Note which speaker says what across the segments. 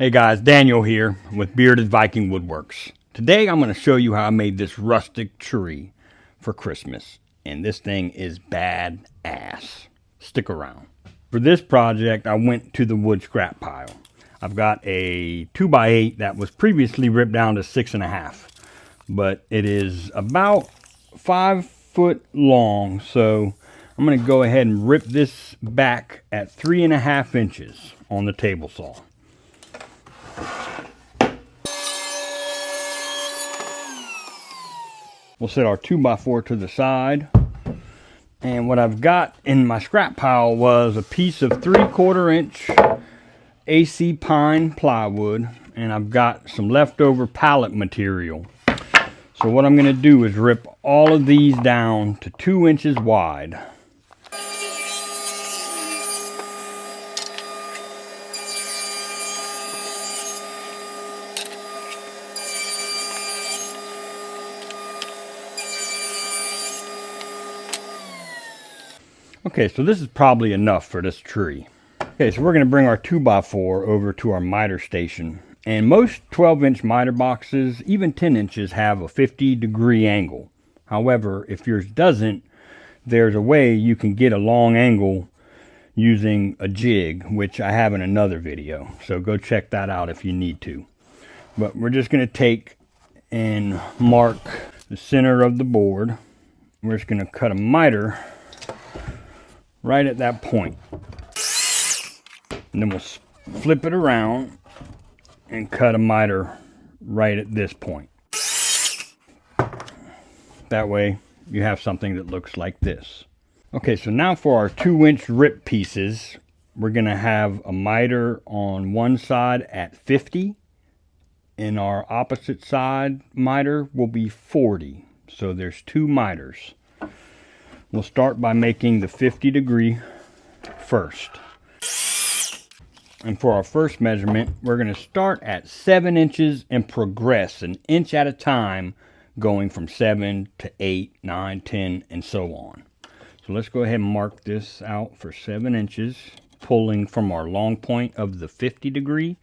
Speaker 1: Hey guys, Daniel here with Bearded Viking Woodworks. Today I'm going to show you how I made this rustic tree for Christmas. And this thing is badass. Stick around. For this project, I went to the wood scrap pile. I've got a 2x8 that was previously ripped down to 6.5. But it is about 5 foot long, so I'm going to go ahead and rip this back at 3.5 inches on the table saw. We'll set our 2x4 to the side. And what I've got in my scrap pile was a piece of 3/4 inch AC pine plywood. And I've got some leftover pallet material. So what I'm going to do is rip all of these down to 2 inches wide. Okay, so this is probably enough for this tree. Okay, so we're going to bring our 2x4 over to our miter station. And most 12-inch miter boxes, even 10 inches, have a 50-degree angle. However, if yours doesn't, there's a way you can get a long angle using a jig, which I have in another video. So go check that out if you need to. But we're just going to take and mark the center of the board. We're just going to cut a miter right at that point. And then we'll flip it around and cut a miter right at this point. That way you have something that looks like this. Okay, so now for our 2-inch rip pieces, we're going to have a miter on one side at 50, and our opposite side miter will be 40. So there's 2 miters. We'll start by making the 50-degree first. And for our first measurement, we're going to start at 7 inches and progress an inch at a time, going from 7 to 8, 9, 10, and so on. So let's go ahead and mark this out for 7 inches, pulling from our long point of the 50-degree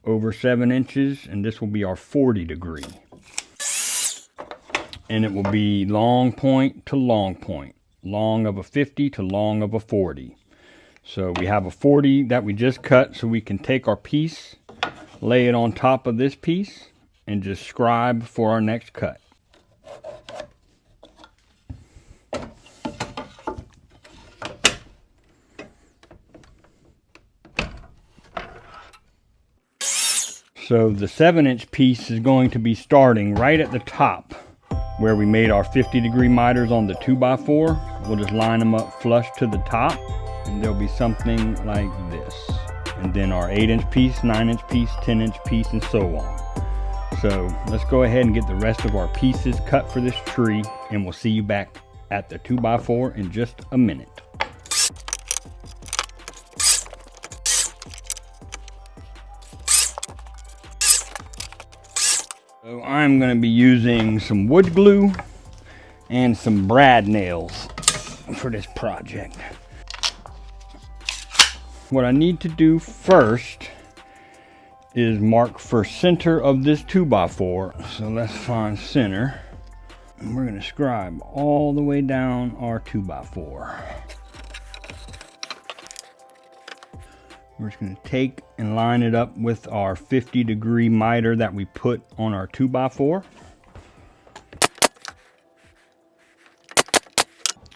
Speaker 1: over 7 inches, and this will be our 40-degree. And it will be long point to long point, long of a 50 to long of a 40. So we have a 40 that we just cut, so we can take our piece, lay it on top of this piece, and just scribe for our next cut. So the 7-inch piece is going to be starting right at the top where we made our 50-degree miters on the 2x4. We'll just line them up flush to the top, and there'll be something like this. And then our 8-inch piece, 9-inch piece, 10-inch piece, and so on. So let's go ahead and get the rest of our pieces cut for this tree, and we'll see you back at the 2x4 in just a minute. So I'm going to be using some wood glue and some brad nails for this project. What I need to do first is mark for center of this 2x4. So let's find center. And we're going to scribe all the way down our 2x4. We're just going to take and line it up with our 50-degree miter that we put on our 2x4.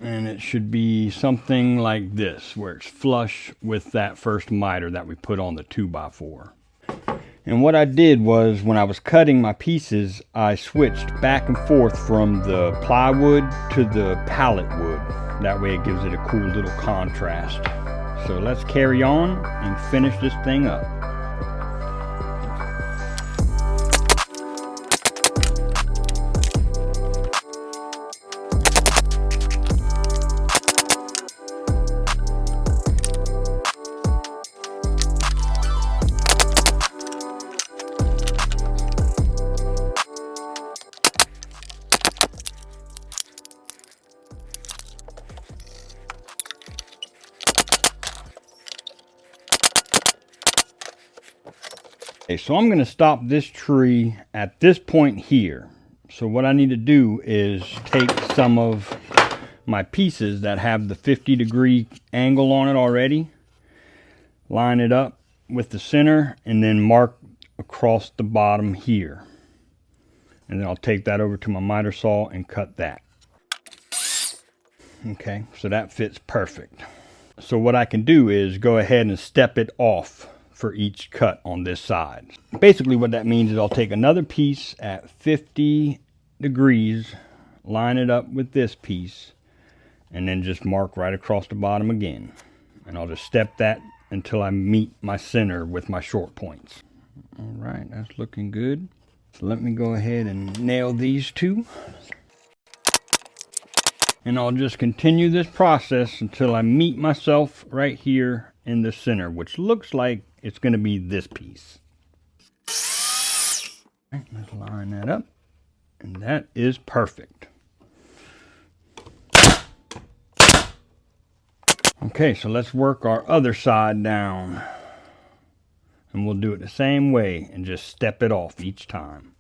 Speaker 1: And it should be something like this, where it's flush with that first miter that we put on the 2x4. And what I did was, when I was cutting my pieces, I switched back and forth from the plywood to the pallet wood. That way it gives it a cool little contrast. So let's carry on and finish this thing up. Okay, so I'm going to stop this tree at this point here. So what I need to do is take some of my pieces that have the 50-degree angle on it already, line it up with the center, and then mark across the bottom here. And then I'll take that over to my miter saw and cut that. Okay, so that fits perfect. So what I can do is go ahead and step it off for each cut on this side. Basically what that means is I'll take another piece at 50 degrees, line it up with this piece, and then just mark right across the bottom again. And I'll just step that until I meet my center with my short points. All right, that's looking good. So let me go ahead and nail these two. And I'll just continue this process until I meet myself right here in the center, which looks like it's going to be this piece. All right, let's line that up. And that is perfect. Okay, so let's work our other side down. And we'll do it the same way and just step it off each time.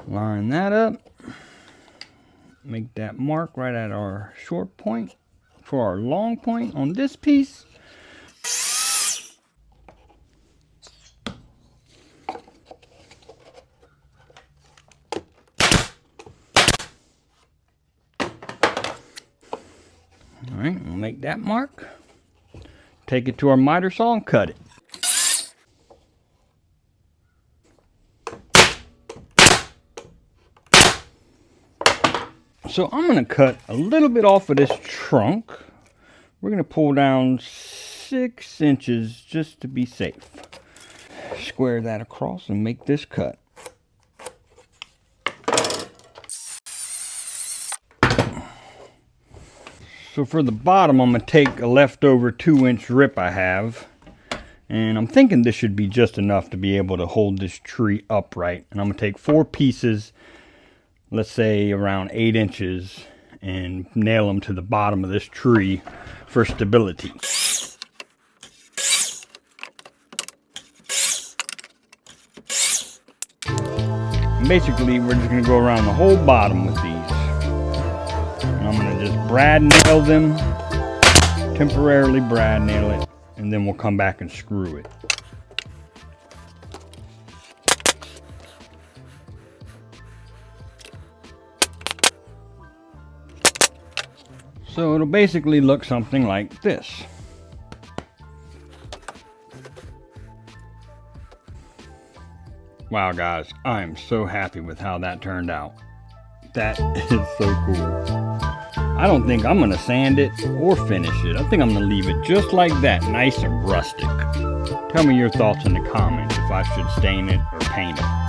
Speaker 1: Line that up. Make that mark right at our short point for our long point on this piece. All right, we'll make that mark. Take it to our miter saw and cut it. So I'm going to cut a little bit off of this trunk. We're going to pull down 6 inches just to be safe. Square that across and make this cut. So for the bottom, I'm going to take a leftover 2-inch rip I have. And I'm thinking this should be just enough to be able to hold this tree upright. And I'm going to take 4 pieces, let's say around 8 inches, and nail them to the bottom of this tree for stability. And basically, we're just going to go around the whole bottom with these. And I'm going to just brad nail them, temporarily brad nail it, and then we'll come back and screw it. So it'll basically look something like this. Wow guys, I'm so happy with how that turned out. That is so cool. I don't think I'm going to sand it or finish it. I think I'm going to leave it just like that, nice and rustic. Tell me your thoughts in the comments if I should stain it or paint it.